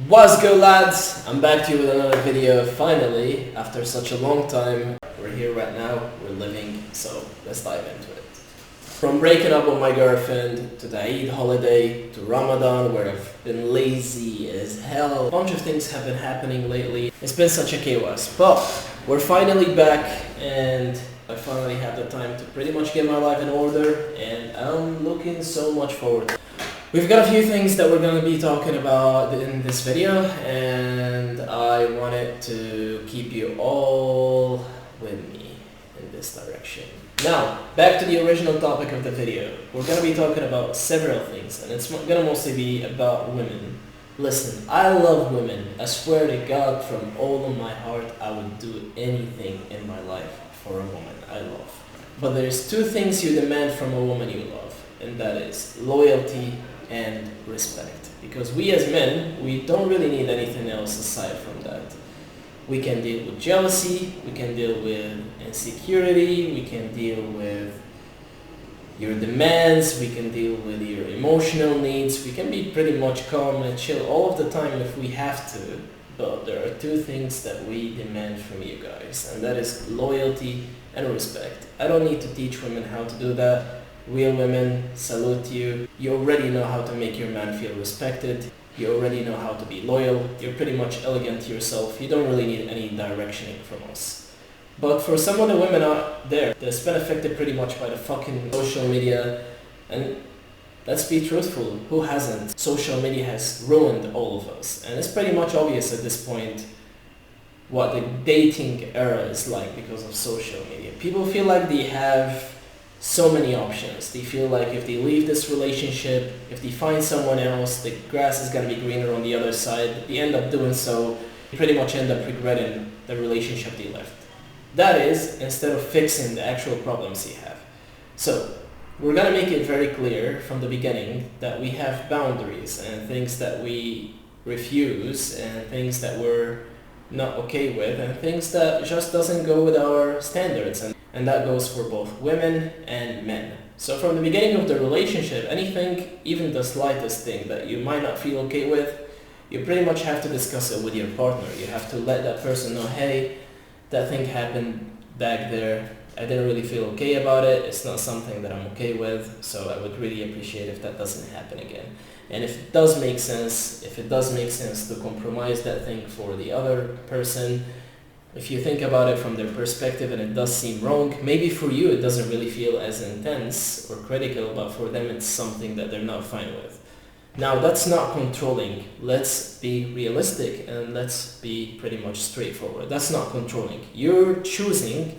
What's good, lads? I'm back to you with another video finally after such a long time. We're here right now, we're living, so let's dive into it. From breaking up with my girlfriend to the Eid holiday to Ramadan where I've been lazy as hell. A bunch of things have been happening lately. It's been such a chaos, but we're finally back and I finally have the time to pretty much get my life in order and I'm looking so much forward to it. We've got a few things that we're going to be talking about in this video and I wanted to keep you all with me in this direction. Now, back to the original topic of the video. We're going to be talking about several things and it's going to mostly be about women. Listen, I love women. I swear to God from all of my heart I would do anything in my life for a woman I love. But there's two things you demand from a woman you love, and that is loyalty and respect. Because we as men, we don't really need anything else aside from that. We can deal with jealousy, we can deal with insecurity, we can deal with your demands, we can deal with your emotional needs, we can be pretty much calm and chill all of the time if we have to. But there are two things that we demand from you guys, and that is loyalty and respect. I don't need to teach women how to do that. Real women, salute you. You already know how to make your man feel respected. You already know how to be loyal. You're pretty much elegant yourself. You don't really need any directioning from us. But for some of the women out there that's been affected pretty much by the fucking social media, and let's be truthful, who hasn't? Social media has ruined all of us. And it's pretty much obvious at this point what the dating era is like because of social media. People feel like they have so many options. They feel like if they leave this relationship, if they find someone else, the grass is going to be greener on the other side. They end up doing so, they pretty much end up regretting the relationship they left. That is, instead of fixing the actual problems they have. So, we're going to make it very clear from the beginning that we have boundaries and things that we refuse and things that we're not okay with and things that just doesn't go with our standards. And that goes for both women and men. So from the beginning of the relationship, anything, even the slightest thing that you might not feel okay with, you pretty much have to discuss it with your partner. You have to let that person know, hey, that thing happened back there. I didn't really feel okay about it. It's not something that I'm okay with. So I would really appreciate if that doesn't happen again. And if it does make sense to compromise that thing for the other person, if you think about it from their perspective and it does seem wrong, maybe for you it doesn't really feel as intense or critical, but for them it's something that they're not fine with. Now that's not controlling. Let's be realistic and let's be pretty much straightforward. That's not controlling. You're choosing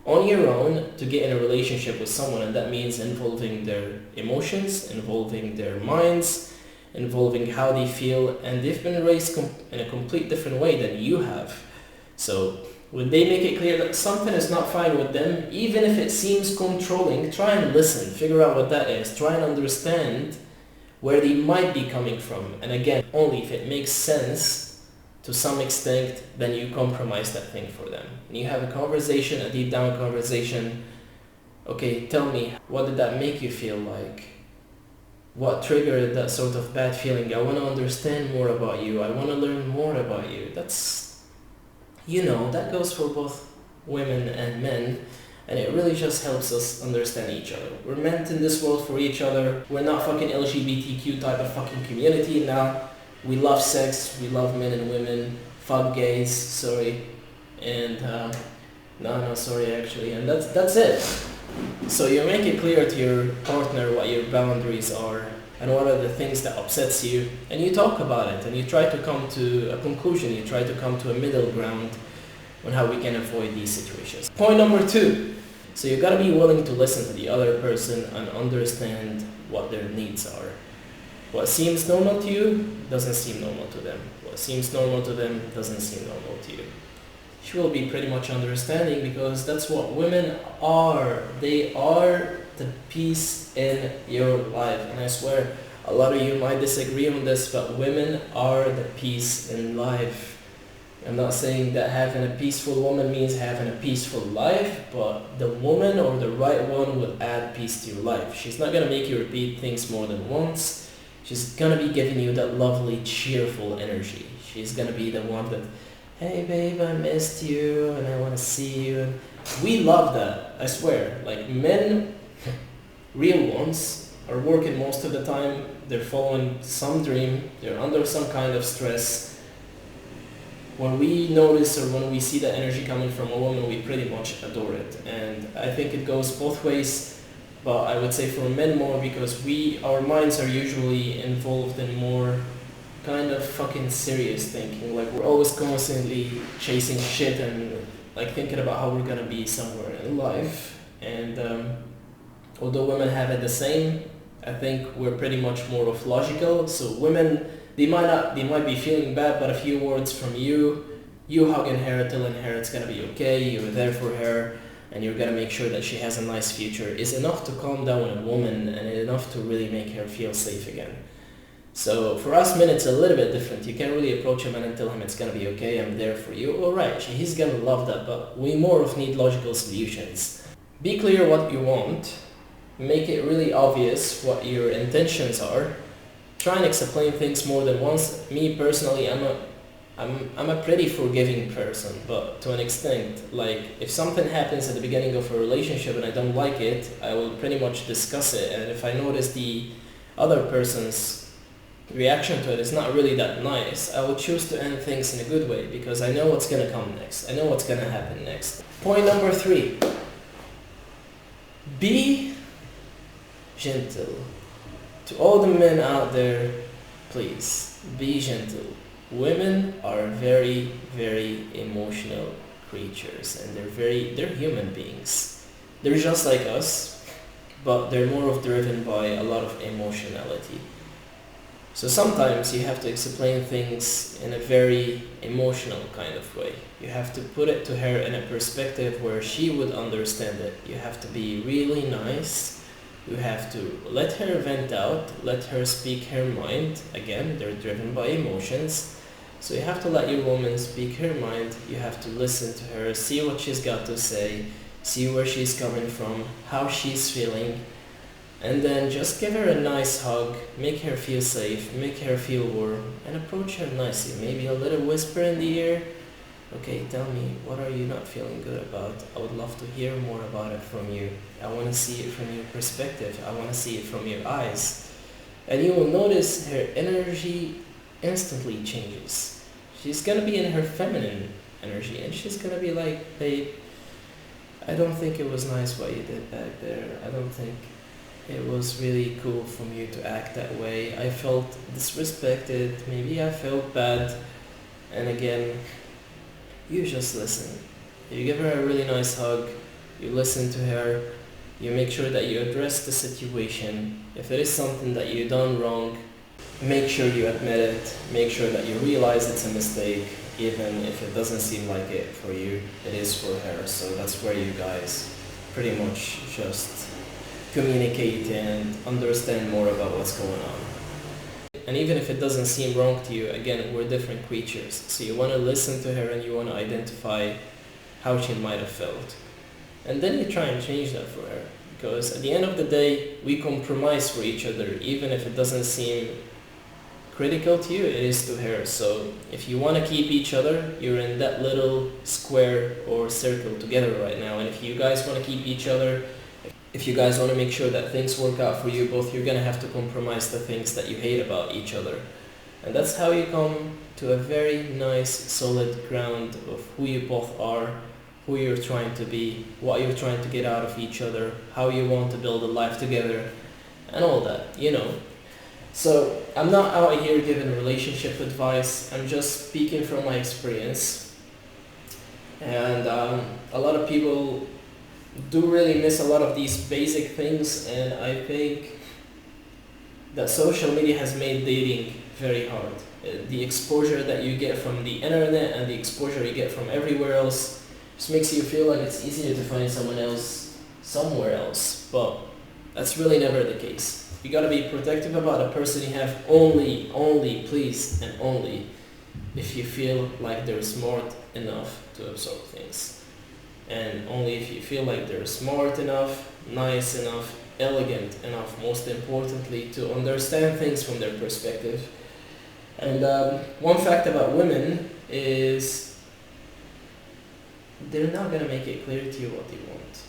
on your own to get in a relationship with someone, and that means involving their emotions, involving their minds, involving how they feel, and they've been raised in a complete different way than you have. So when they make it clear that something is not fine with them, even if it seems controlling, try and listen, figure out what that is, try and understand where they might be coming from. And again, only if it makes sense to some extent, then you compromise that thing for them. And you have a conversation, a deep down conversation. Okay, tell me, what did that make you feel like? What triggered that sort of bad feeling? I want to understand more about you. I want to learn more about you. That goes for both women and men, and it really just helps us understand each other. We're meant in this world for each other. We're not fucking LGBTQ type of fucking community now. We love sex, we love men and women, fuck gays, sorry, and sorry actually, and that's it. So you make it clear to your partner what your boundaries are and what are the things that upsets you, and you talk about it and you try to come to a conclusion, you try to come to a middle ground on how we can avoid these situations. Point number 2. So you gotta be willing to listen to the other person and understand what their needs are. What seems normal to you doesn't seem normal to them. What seems normal to them doesn't seem normal to you. She will be pretty much understanding because that's what women are. They are the peace in your life. And I swear, a lot of you might disagree on this, but women are the peace in life. I'm not saying that having a peaceful woman means having a peaceful life, but the woman or the right one will add peace to your life. She's not going to make you repeat things more than once. She's gonna be giving you that lovely, cheerful energy. She's gonna be the one that, hey babe, I missed you and I wanna see you. And we love that, I swear. Like men, real ones, are working most of the time. They're following some dream. They're under some kind of stress. When we notice or when we see the energy coming from a woman, we pretty much adore it. And I think it goes both ways, but I would say for men more, because our minds are usually involved in more kind of fucking serious thinking. Like we're always constantly chasing shit and like thinking about how we're gonna be somewhere in life. And although women have it the same, I think we're pretty much more of logical. So women, they might be feeling bad, but a few words from you hugging her, telling her it's gonna be okay, you're there for her, and you're gonna make sure that she has a nice future, is enough to calm down a woman and enough to really make her feel safe again. So for us men, it's a little bit different. You can't really approach a man and tell him it's gonna be okay, I'm there for you. Alright, he's gonna love that, but we more of need logical solutions. Be clear what you want. Make it really obvious what your intentions are. Try and explain things more than once. Me personally, I'm a pretty forgiving person, but to an extent. Like if something happens at the beginning of a relationship and I don't like it, I will pretty much discuss it. And if I notice the other person's reaction to it is not really that nice, I will choose to end things in a good way, because I know what's gonna come next. I know what's gonna happen next. Point number 3. Be gentle. To all the men out there, please, be gentle. Women are very, very emotional creatures, and they're human beings. They're just like us, but they're more of driven by a lot of emotionality. So sometimes you have to explain things in a very emotional kind of way. You have to put it to her in a perspective where she would understand it. You have to be really nice. You have to let her vent out, let her speak her mind. Again, they're driven by emotions. So you have to let your woman speak her mind. You have to listen to her, see what she's got to say, see where she's coming from, how she's feeling. And then just give her a nice hug, make her feel safe, make her feel warm, and approach her nicely. Maybe a little whisper in the ear. Okay, tell me, what are you not feeling good about? I would love to hear more about it from you. I want to see it from your perspective. I want to see it from your eyes. And you will notice her energy instantly changes. She's going to be in her feminine energy, and she's going to be like, babe, I don't think it was nice what you did back there. I don't think it was really cool from you to act that way. I felt disrespected. Maybe I felt bad. And again, you just listen. You give her a really nice hug, you listen to her, you make sure that you address the situation. If it is something that you've done wrong, make sure you admit it, make sure that you realize it's a mistake, even if it doesn't seem like it for you, it is for her. So that's where you guys pretty much just communicate and understand more about what's going on. And even if it doesn't seem wrong to you, again, we're different creatures. So you want to listen to her and you want to identify how she might have felt. And then you try and change that for her. Because at the end of the day, we compromise for each other. Even if it doesn't seem critical to you, it is to her. So if you want to keep each other, you're in that little square or circle together right now. And if you guys want to keep each other, if you guys want to make sure that things work out for you both, you're going to have to compromise the things that you hate about each other. And that's how you come to a very nice, solid ground of who you both are, who you're trying to be, what you're trying to get out of each other, how you want to build a life together, and all that, you know. So I'm not out here giving relationship advice, I'm just speaking from my experience. And a lot of people do really miss a lot of these basic things, and I think that social media has made dating very hard. The exposure that you get from the internet and the exposure you get from everywhere else just makes you feel like it's easier to find someone else somewhere else, but that's really never the case. You gotta be protective about the person you have only, please, and only if you feel like they're smart enough to absorb things. And only if you feel like they're smart enough, nice enough, elegant enough, most importantly, to understand things from their perspective. And one fact about women is they're not gonna make it clear to you what they want.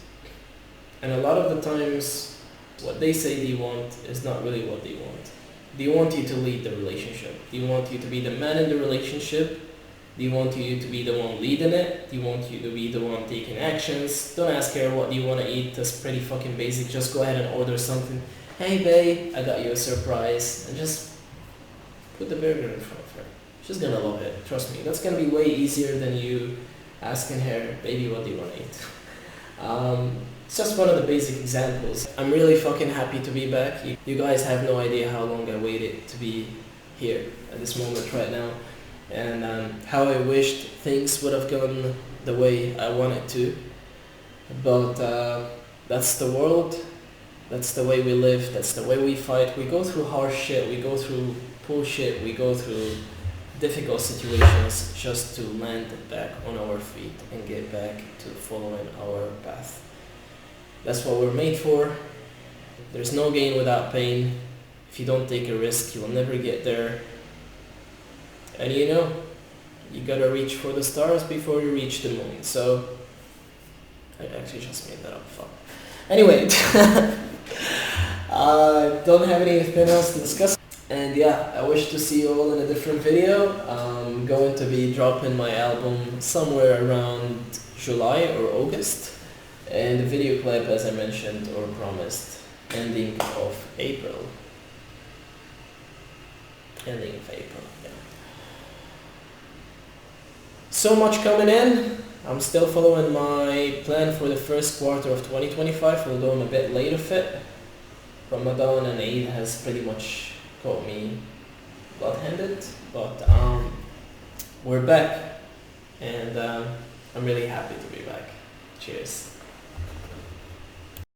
And a lot of the times, what they say they want is not really what they want. They want you to lead the relationship. They want you to be the man in the relationship. They want you to be the one leading it. They want you to be the one taking actions. Don't ask her what do you want to eat. That's pretty fucking basic. Just go ahead and order something. Hey babe, I got you a surprise. And just put the burger in front of her. She's gonna love it. Trust me. That's gonna be way easier than you asking her, baby, what do you want to eat? It's just one of the basic examples. I'm really fucking happy to be back. You guys have no idea how long I waited to be here at this moment right now. And how I wished things would have gone the way I wanted to. But that's the world, that's the way we live, that's the way we fight. We go through harsh shit, we go through bullshit, we go through difficult situations just to land back on our feet and get back to following our path. That's what we're made for. There's no gain without pain. If you don't take a risk, you'll never get there. And you know, you gotta reach for the stars before you reach the moon. So, I actually just made that up, fuck. Anyway, don't have anything else to discuss. And yeah, I wish to see you all in a different video. I'm going to be dropping my album somewhere around July or August. And the video clip, as I mentioned or promised, ending of April. Ending of April, yeah. So much coming in. I'm still following my plan for the first quarter of 2025, although I'm a bit late of it. Ramadan and Eid has pretty much caught me blood-handed, but we're back, and I'm really happy to be back. Cheers.